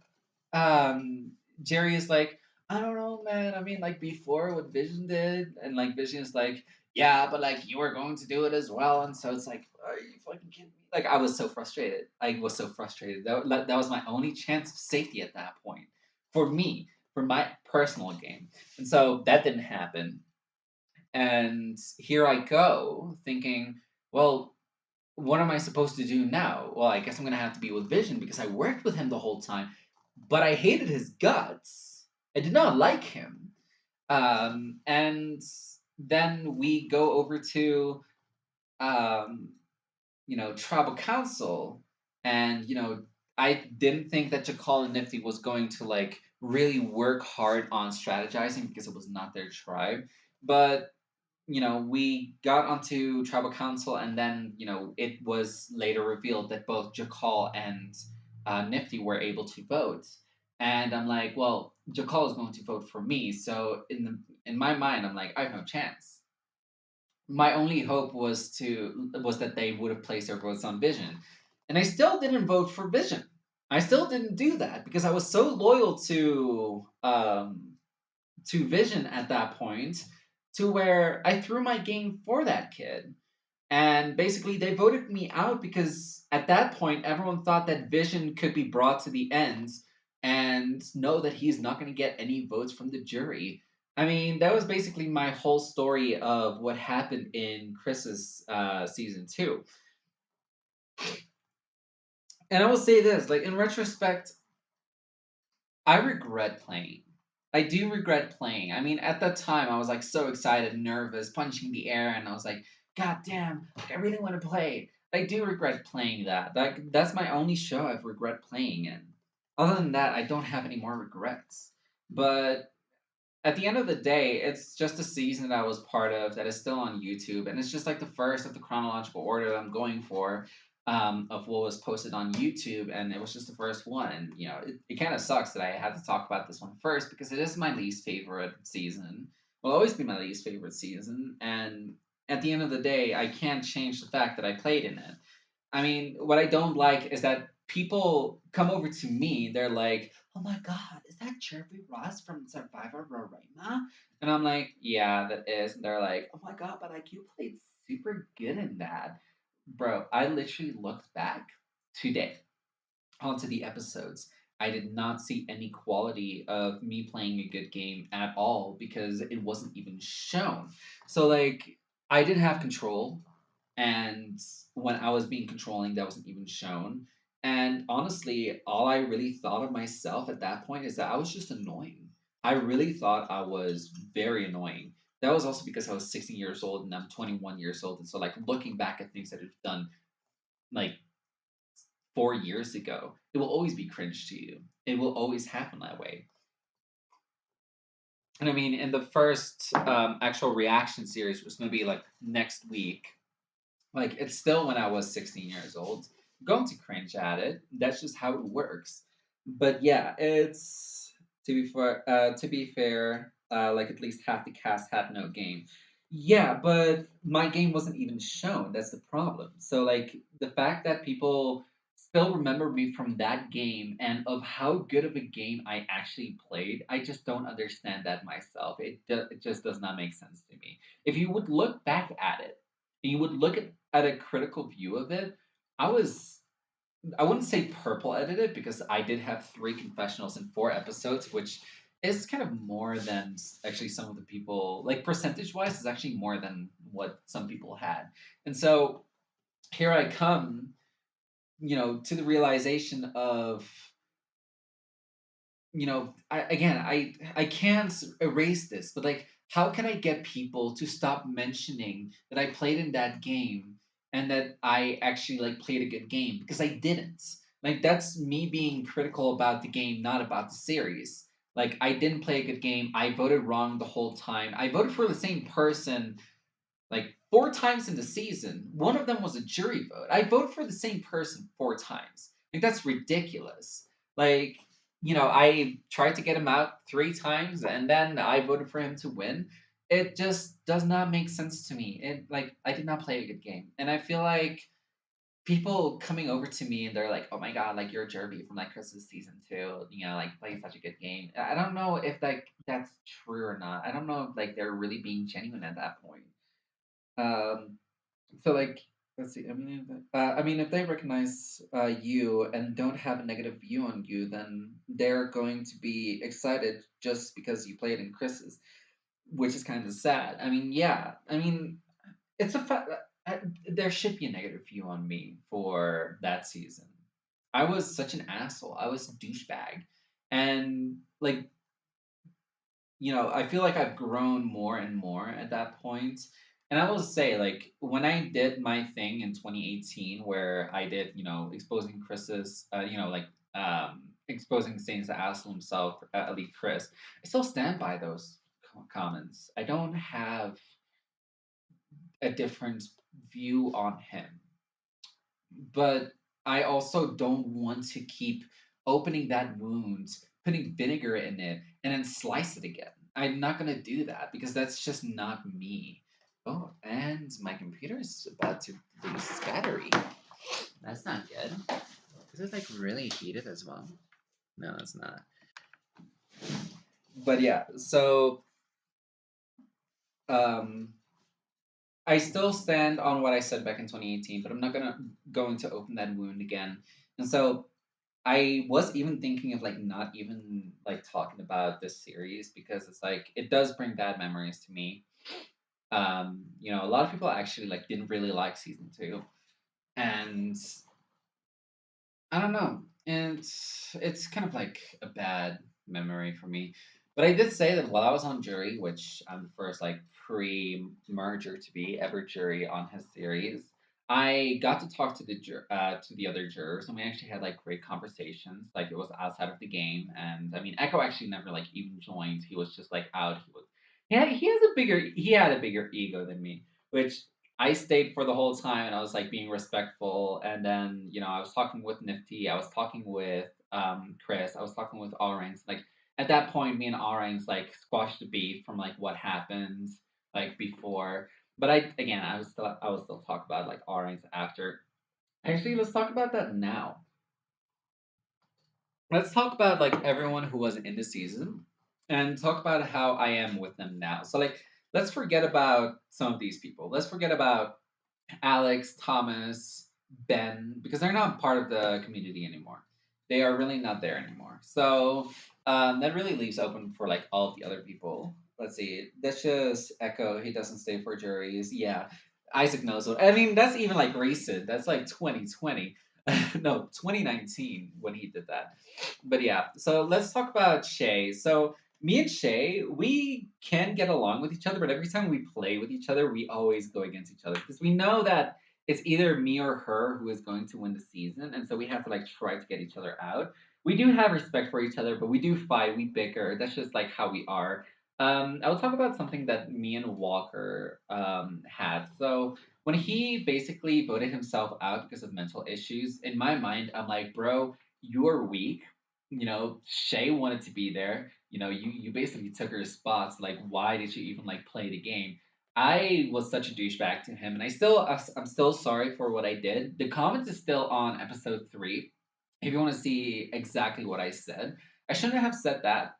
Jerry is like, I don't know, man. I mean, like before what Vision did, and like Vision is like, yeah, but like you were going to do it as well, and so it's like, are you fucking kidding me? Like I was so frustrated. I was so frustrated. That was my only chance of safety at that point for me, for my personal game, and so that didn't happen. And here I go thinking, well, what am I supposed to do now? Well, I guess I'm gonna have to be with Vision because I worked with him the whole time, but I hated his guts. I did not like him. And then we go over to um, tribal council, and I didn't think that Jakal and Nifty was going to like really work hard on strategizing because it was not their tribe, but we got onto tribal council, and then it was later revealed that both Jakal and Nifty were able to vote, and I'm like, well, Jakal is going to vote for me, so in my mind, I'm like, I have no chance. My only hope was that they would have placed their votes on Vision, and I still didn't vote for Vision. I still didn't do that because I was so loyal to Vision at that point, to where I threw my game for that kid. And basically, they voted me out because at that point, everyone thought that Vision could be brought to the ends and know that he's not going to get any votes from the jury. I mean, that was basically my whole story of what happened in Chris's season two. And I will say this, like in retrospect, I regret playing. I do regret playing. I mean, at that time, I was like so excited, nervous, punching the air, and I was like, God damn, I really want to play. I do regret playing that. That's my only show I've regret playing in. Other than that, I don't have any more regrets. But at the end of the day, it's just a season that I was part of that is still on YouTube, and it's just like the first of the chronological order that I'm going for of what was posted on YouTube, and it was just the first one. And you know, it kind of sucks that I had to talk about this one first because it is my least favorite season. Will always be my least favorite season, and at the end of the day, I can't change the fact that I played in it. I mean, what I don't like is that people come over to me. They're like, "Oh my God, is that Jervy Ross from Survivor Roraima?" And I'm like, "Yeah, that is." And they're like, "Oh my God, but like you played super good in that, bro." I literally looked back today onto the episodes. I did not see any quality of me playing a good game at all because it wasn't even shown. So like I didn't have control, and when I was being controlling, that wasn't even shown. And honestly, all I really thought of myself at that point is that I was just annoying. I really thought I was very annoying. That was also because I was 16 years old and I'm 21 years old. And so, like, looking back at things that I've done, like, 4 years ago, it will always be cringe to you. It will always happen that way. And I mean, in the first actual reaction series, which is going to be like next week, like it's still when I was 16 years old. I'm going to cringe at it. That's just how it works. But yeah, it's to be fair, like at least half the cast had no game. Yeah, but my game wasn't even shown. That's the problem. So like the fact that people still remember me from that game and of how good of a game I actually played, I just don't understand that myself. It just does not make sense to me. If you would look back at it and you would look at a critical view of it, I was I wouldn't say purple edited because I did have three confessionals in 4 episodes, which is kind of more than actually some of the people like percentage wise is actually more than what some people had. And so here I come, to the realization of I can't erase this, but like, how can I get people to stop mentioning that I played in that game and that I actually like played a good game because I didn't. Like that's me being critical about the game, not about the series. Like I didn't play a good game. I voted wrong the whole time. I voted for the same person like 4 times in the season. One of them was a jury vote. I voted for the same person 4 times. Like that's ridiculous. Like, I tried to get him out 3 times and then I voted for him to win. It just does not make sense to me. It like I did not play a good game. And I feel like people coming over to me and they're like, "Oh my god, like you're Jervy from like Chris's season two, like playing such a good game." I don't know if like that's true or not. I don't know if like they're really being genuine at that point. Um, so like, let's see. I mean, if they recognize you and don't have a negative view on you, then they're going to be excited just because you played in Chris's, which is kind of sad. I mean, yeah. I mean, it's a fact. There should be a negative view on me for that season. I was such an asshole. I was a douchebag, and like I feel like I've grown more and more at that point. And I will say, like, when I did my thing in 2018, where I did, exposing Chris's, exposing Saints to asshole himself, Elite Chris, I still stand by those comments. I don't have a different view on him, but I also don't want to keep opening that wound, putting vinegar in it, and then slice it again. I'm not gonna do that because that's just not me. Oh, and my computer is about to lose its battery. That's not good. Is it like really heated as well? No, it's not. But yeah, so um I still stand on what I said back in 2018, but I'm not going to open that wound again. And so I was even thinking of like not even like talking about this series because it's like it does bring bad memories to me. A lot of people actually like didn't really like season two, and I don't know. And it's kind of like a bad memory for me. But I did say that while I was on jury, which I'm the first like pre-merger to be ever jury on his series, I got to talk to to the other jurors, and we actually had like great conversations. Like it was outside of the game, and I mean, Echo actually never like even joined. He was just like out. He had a bigger ego than me, which I stayed for the whole time and I was like being respectful. And then, I was talking with Nifty, I was talking with Chris, I was talking with Orange. Like at that point, me and Orange like squashed the beef from like what happened like before. But I will still talk about like Orange after. Actually, let's talk about that now. Let's talk about like everyone who was in the season and talk about how I am with them now. So like let's forget about some of these people. Let's forget about Alex, Thomas, Ben, because they're not part of the community anymore. They are really not there anymore. So that really leaves open for like all of the other people. Let's see. That's just Echo. He doesn't stay for juries. Yeah. Isaac knows what. I mean, that's even like recent. That's like 2020. No, 2019 when he did that. But yeah, so let's talk about Shay. So me and Shay, we can get along with each other, but every time we play with each other, we always go against each other because we know that it's either me or her who is going to win the season, and so we have to like try to get each other out. We do have respect for each other, but we do fight, we bicker. That's just like how we are. I will talk about something that me and Walker had. So when he basically voted himself out because of mental issues, in my mind, I'm like, bro, you're weak. Shay wanted to be there. You basically took her spots. Like, why did you even like play the game? I was such a douchebag to him, and I'm still sorry for what I did. The comments is still on episode 3. If you want to see exactly what I said, I shouldn't have said that,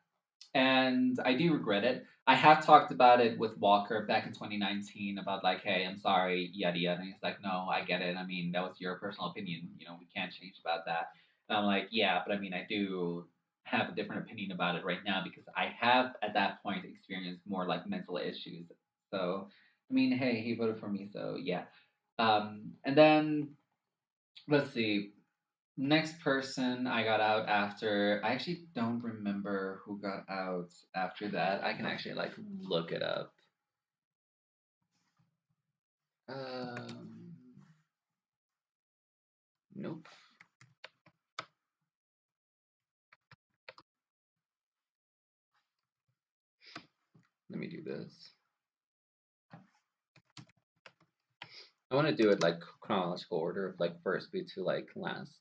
and I do regret it. I have talked about it with Walker back in 2019 about like, hey, I'm sorry, yada yada. And he's like, no, I get it. I mean, that was your personal opinion. We can't change about that. And I'm like, yeah, but I mean, I do have a different opinion about it right now because I have at that point experienced more like mental issues. So, I mean, hey, he voted for me, so yeah. And then let's see. Next person I got out after, I actually don't remember who got out after that. I can actually like look it up. Um, nope. Let me do this. I want to do it like chronological order of like first to like last.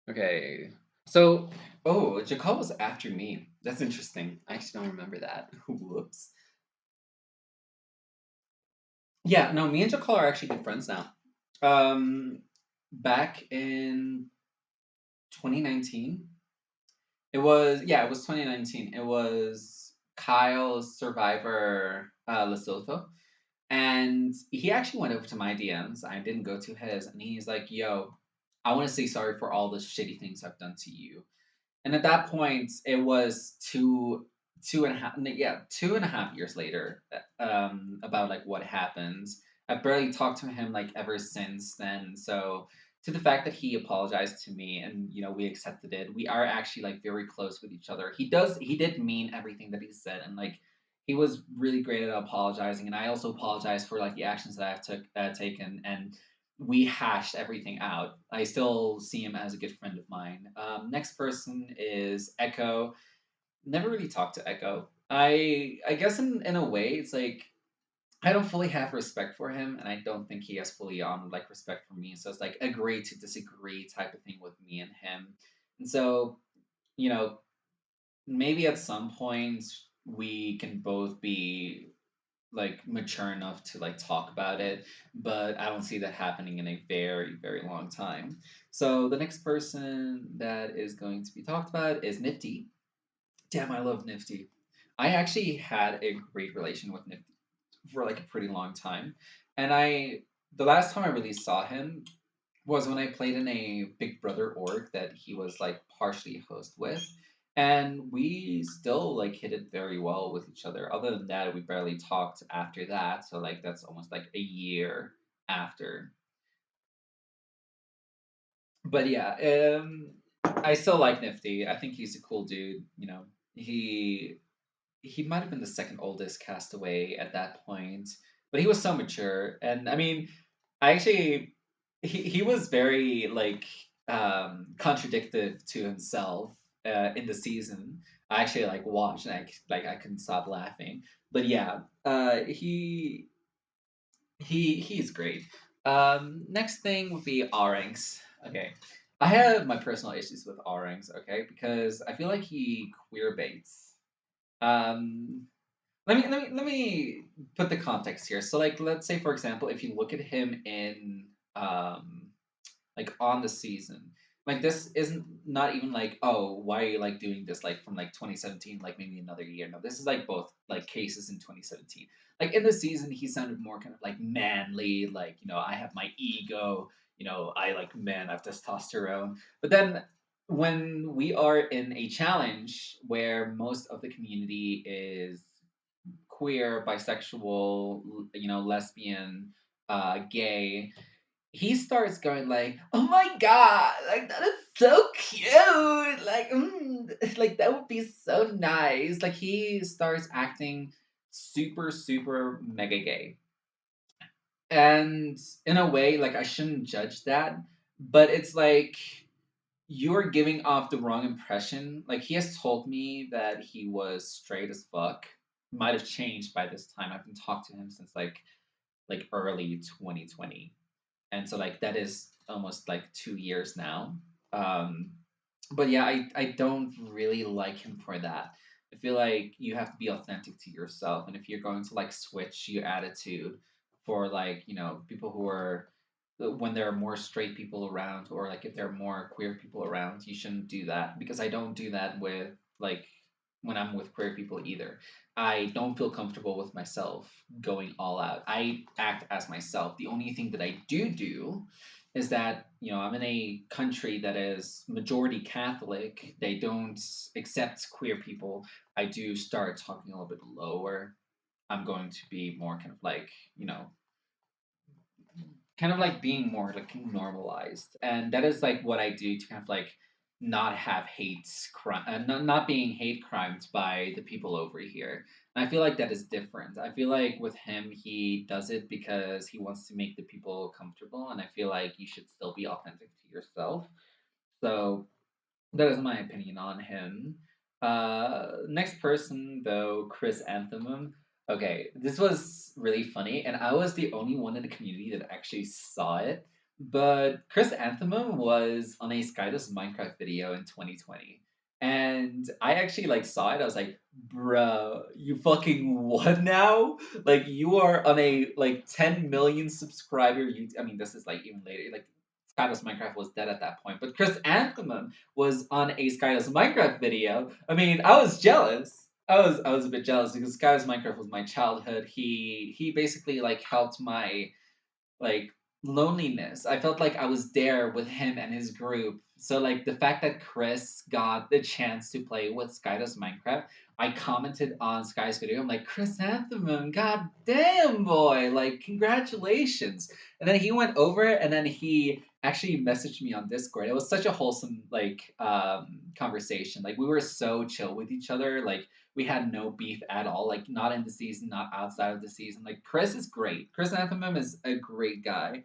Okay. So, oh, Jacob was after me. That's interesting. I actually don't remember that. Whoops. Yeah, no, me and Jacob are actually good friends now. Back in 2019, it was 2019. It was Kyle's Survivor Lesotho. And he actually went over to my DMs. I didn't go to his. And he's like, yo, I want to say sorry for all the shitty things I've done to you. And at that point, it was yeah, 2.5 years later, about like what happened. I've barely talked to him like ever since then. So to the fact that he apologized to me and we accepted it, we are actually like very close with each other. He did mean everything that he said, and like he was really great at apologizing. And I also apologize for like the actions that I've taken, and we hashed everything out. I still see him as a good friend of mine. Next person is Echo. Never really talked to Echo. I guess in a way it's like I don't fully have respect for him, and I don't think he has fully on like respect for me. So it's like agree to disagree type of thing with me and him. And so you know maybe at some point we can both be like mature enough to like talk about it, but I don't see that happening in a very, very long time. So the next person that is going to be talked about is Nifty. Damn, I love Nifty. I actually had a great relation with Nifty for like a pretty long time. And the last time I really saw him was when I played in a Big Brother org that he was like partially a host with. And we still like hit it very well with each other. Other than that, we barely talked after that. So like that's almost like a year after. But yeah, I still like Nifty. I think he's a cool dude. You know, he he might have been the second oldest castaway at that point, but he was so mature. And I mean, I actually he was very like contradictive to himself in the season. I actually like watched and I couldn't stop laughing. But yeah, he's great. Next thing would be Orangs. Okay, I have my personal issues with Orangs. Okay, because I feel like he queer baits. Um, let me put the context here. So like let's say for example, if you look at him in like on the season, like this isn't not even like, oh, why are you like doing this like from like 2017, like maybe another year. No, this is like both like cases in 2017. Like in the season he sounded more kind of like manly, like, you know, I have my ego, you know, I like men, I have testosterone. But then when we are in a challenge where most of the community is queer, bisexual, you know, lesbian, gay, he starts going like, "Oh my god, like that is so cute, like that would be so nice." Like he starts acting super, super mega gay, and in a way, like I shouldn't judge that, but it's like you're giving off the wrong impression. Like he has told me that he was straight as fuck. Might have changed by this time. I haven't talked to him since like early 2020, and so like that is almost like 2 years now. Um, but yeah, I don't really like him for that. I feel like you have to be authentic to yourself, and if you're going to like switch your attitude for like, you know, people who are, when there are more straight people around, or like if there are more queer people around, you shouldn't do that, because I don't do that with like when I'm with queer people either. I don't feel comfortable with myself going all out. I act as myself. The only thing that I do is that, you know, I'm in a country that is majority Catholic. They don't accept queer people. I do start talking a little bit lower. I'm going to be more kind of like, you know, kind of like being more like normalized, and that is like what I do to kind of like not have hate crime, not being hate crimes by the people over here. And I feel like that is different. I feel like with him, he does it because he wants to make the people comfortable, and I feel like you should still be authentic to yourself. So that is my opinion on him. Next person though, Chris Anthem. Okay, this was really funny, and I was the only one in the community that actually saw it. But Chris Anthem was on a Skyless Minecraft video in 2020, and I actually like saw it. I was like, "Bruh, you fucking what now? Like you are on a like 10 million subscriber YouTube. I mean, this is like even later. Like Skyless Minecraft was dead at that point, but Chris Anthem was on a Skyless Minecraft video. I mean, I was jealous. I was a bit jealous because Skyless Minecraft was my childhood. He basically like helped my like loneliness. I felt like I was there with him and his group. So like the fact that Chris got the chance to play with Skydo's Minecraft, I commented on Sky's video. I'm like, Chris Anthem, god damn boy, like congratulations. And then he went over and then he actually messaged me on Discord. It was such a wholesome like conversation. Like we were so chill with each other. Like we had no beef at all. Like not in the season, not outside of the season. Like Chris is great. Chris Anthem is a great guy.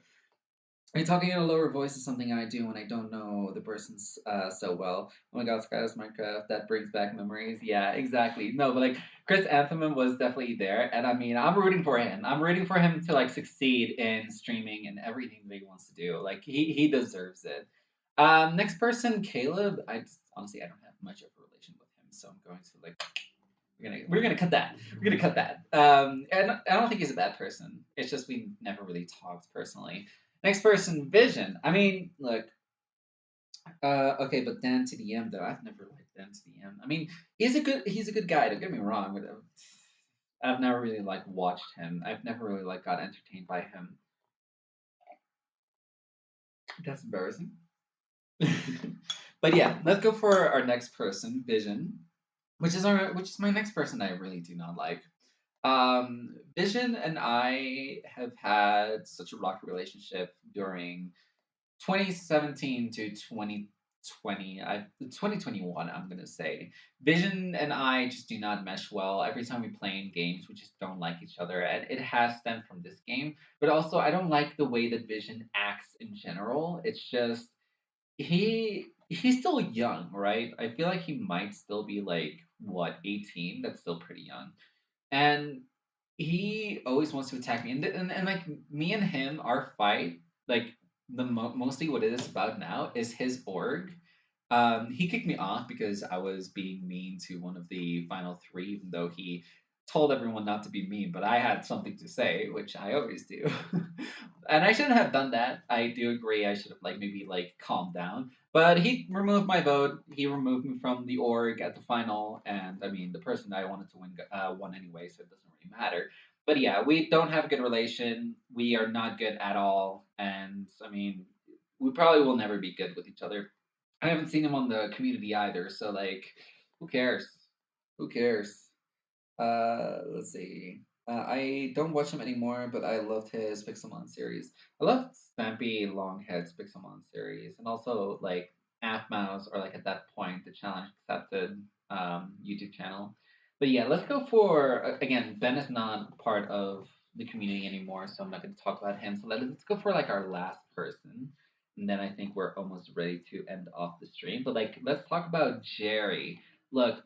Are you talking in a lower voice is something I do when I don't know the person's so well. Oh my god, Sky's Minecraft, that brings back memories. Yeah, exactly. No, but like Chris Anthem was definitely there, and I mean I'm rooting for him. I'm rooting for him to like succeed in streaming and everything that he wants to do. Like he deserves it. Next person, Caleb. Honestly I don't have much of a relation with him, so I'm going to like We're gonna cut that. We're gonna cut that. And I don't think he's a bad person. It's just we never really talked personally. Next person, Vision. I mean, look. Okay, but Dan to the M though. I've never liked Dan to the M. I mean, he's a good guy. Don't get me wrong. But I've never really like watched him. I've never really like got entertained by him. That's embarrassing. But yeah, let's go for our next person, Vision, which is my next person I really do not like. Vision and I have had such a rocky relationship during 2017 to 2020, 2021, I'm gonna say. Vision and I just do not mesh well. Every time we play in games, we just don't like each other, and it has stemmed from this game. But also, I don't like the way that Vision acts in general. It's just he's still young, right? I feel like he might still be like what 18. That's still pretty young, and he always wants to attack me. And like me and him, our fight, like mostly what it is about now is his org. He kicked me off because I was being mean to one of the final three, even though he told everyone not to be mean, but I had something to say, which I always do. And I shouldn't have done that. I do agree. I should have like maybe like calmed down. But he removed my vote. He removed me from the org at the final, and I mean the person I wanted to win won anyway, so it doesn't really matter. But yeah, we don't have a good relation. We are not good at all, and I mean we probably will never be good with each other. I haven't seen him on the community either, so like, who cares? Who cares? Let's see. I don't watch him anymore, but I loved his Pixelmon series. I loved Stampy Longhead's Pixelmon series, and also like Mouse, or like at that point the challenge accepted YouTube channel. But yeah, let's go for again. Ben is not part of the community anymore, so I'm not going to talk about him. So let's go for like our last person, and then I think we're almost ready to end off the stream. But like, let's talk about Jerry. Look,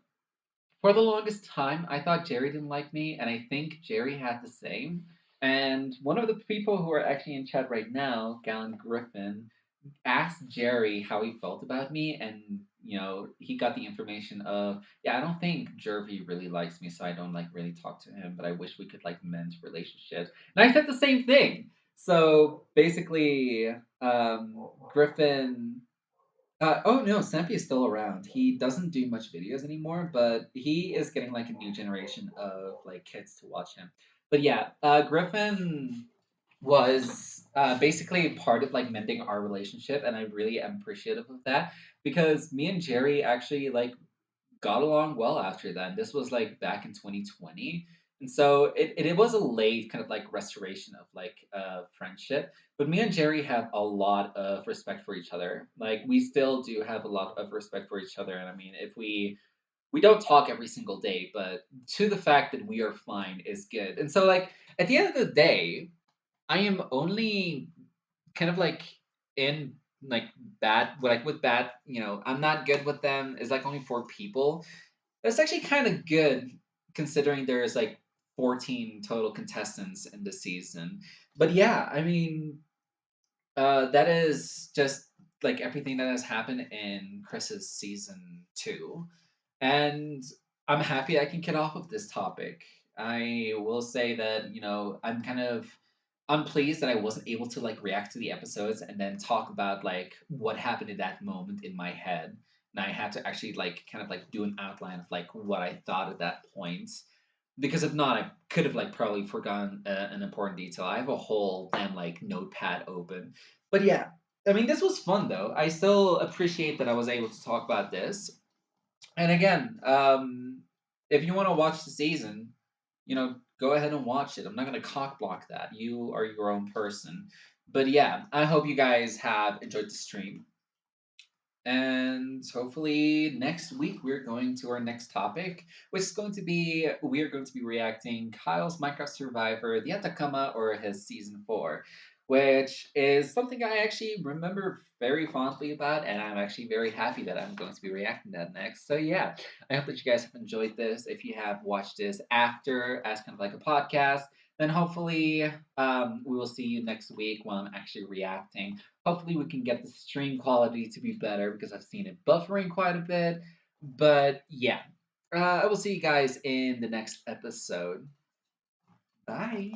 for the longest time, I thought Jerry didn't like me, and I think Jerry had the same. And one of the people who are actually in chat right now, Galen Griffin, asked Jerry how he felt about me, and he got the information of, yeah, I don't think Jervy really likes me, so I don't like really talk to him, but I wish we could like mend relationships. And I said the same thing. So basically, Griffin oh no, Stampy is still around. He doesn't do much videos anymore, but he is getting like a new generation of like kids to watch him. But yeah, Griffin was basically part of like mending our relationship, and I really am appreciative of that because me and Jerry actually like got along well after that. This was like back in 2020. And so it was a late kind of like restoration of like friendship. But me and Jerry have a lot of respect for each other. Like we still do have a lot of respect for each other. And I mean, if we don't talk every single day, but to the fact that we are fine is good. And so like at the end of the day, I am only kind of like in like bad like with bad, I'm not good with them. It's like only four people. That's actually kind of good considering there's like 14 total contestants in the season. But yeah, I mean, that is just like everything that has happened in Chris's season 2. And I'm happy I can get off of this topic. I will say that, I'm kind of unpleased that I wasn't able to like react to the episodes and then talk about like what happened in that moment in my head. And I had to actually like kind of like do an outline of like what I thought at that point. Because if not, I could have like probably forgotten an important detail. I have a whole damn like notepad open. But yeah, I mean, this was fun though. I still appreciate that I was able to talk about this. And again, if you want to watch the season, go ahead and watch it. I'm not going to cock block that. You are your own person. But yeah, I hope you guys have enjoyed the stream. And hopefully next week we're going to our next topic, which is going to be we are going to be reacting Kyle's Minecraft Survivor, the Atacama, or his season 4, which is something I actually remember very fondly about, and I'm actually very happy that I'm going to be reacting to that next. So yeah, I hope that you guys have enjoyed this. If you have watched this after as kind of like a podcast, then hopefully we will see you next week when I'm actually reacting. Hopefully, we can get the stream quality to be better because I've seen it buffering quite a bit. But yeah, I will see you guys in the next episode. Bye.